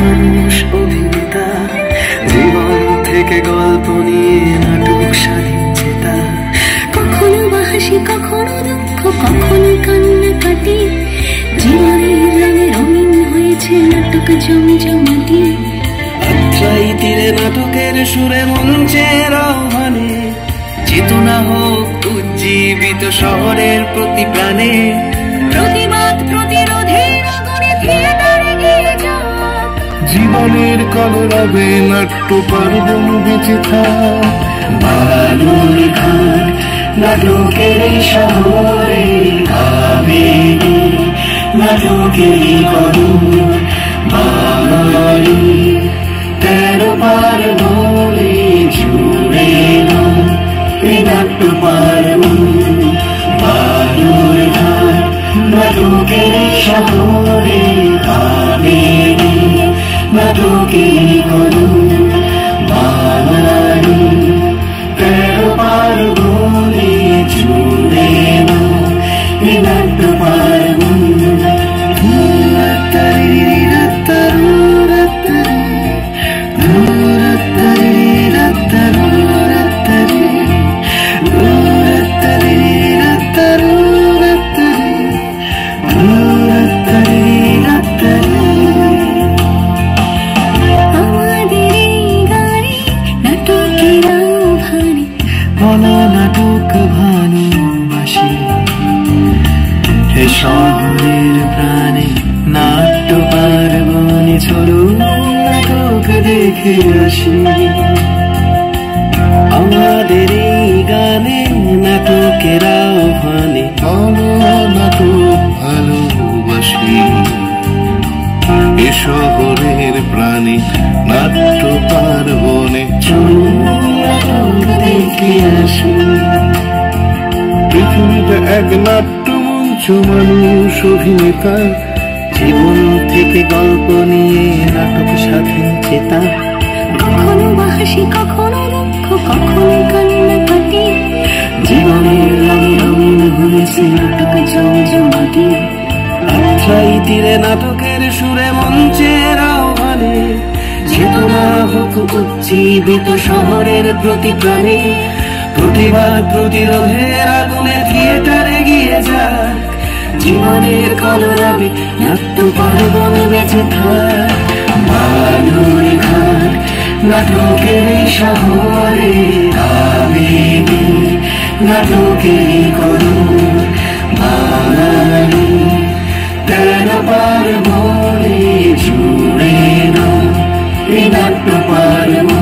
মানুষ অভিনেতা জীবন থেকে গল্প নিয়ে নাটক সাজিয়েছে তা। কখনো বা হাসি, কখনো দুঃখ, কখনো কান্না কাটি, জীবনের রঙে রঙিন হয়েছে নাটক জমজমাটি। আত্রাই তীরে নাটকের সুরে মঞ্চের আহ্বানে চেতনা হোক উজ্জীবিত শহরের প্রতি প্রাণে। প্রতিবাদ প্রতিরোধের আগুনে থিয়েটারে গিয়ে যাক, জীবনের কলরবে নাট্য পার্বণ বেঁচে থাক। বালুরঘাট নাটকের শহরে আবেগে নাটকের কদম বাঙালি 13 পার্বণে জুড়ে এই নাট্য পার্বণ। বালুরঘাট নাটকের শহরে আবেগে নাটকের কদম বাঙালি 13 পার্বণে জুড়ে এই নাট্য পার্বণ। নাটক ভালোবাসি হে শহরের প্রাণে নাট্য পার্বণে চলুন নাটক দেখে আসি। আমাদের এই গানে নাটকের আহ্বানে নাটক ভালোবাসি এ শহরের প্রাণী নাট্য পার্বণে চলুন নাটক দেখে আসি। পৃথিবীটা এক নাট্য মঞ্চ, মানুষ অভিনেতা জীবন থেকে গল্প নিয়ে নাটক সাজিয়েছে তা। কখনো বা হাসি, কখনো দুঃখ, কখনো কান্না কাটি, জীবনের রঙে রঙিন হয়েছে নাটক জমজমাটি। আত্রাই তীরে নাটকের সুরে মঞ্চের আহ্বানে চেতনা হোক উজ্জীবিত শহরের প্রতি প্রাণে। প্রতিবাদ প্রতিরোধের আগুনে থিয়েটারে গিয়ে যাক, জীবনের কলরবে নাট্য পার্বণ বেঁচে থাক। বালুরঘাট নাটকের শহরে আবেগে নাটকের কদম বাঙালি 13 পার্বণে জুড়ে এই নাট্য পার্বণ।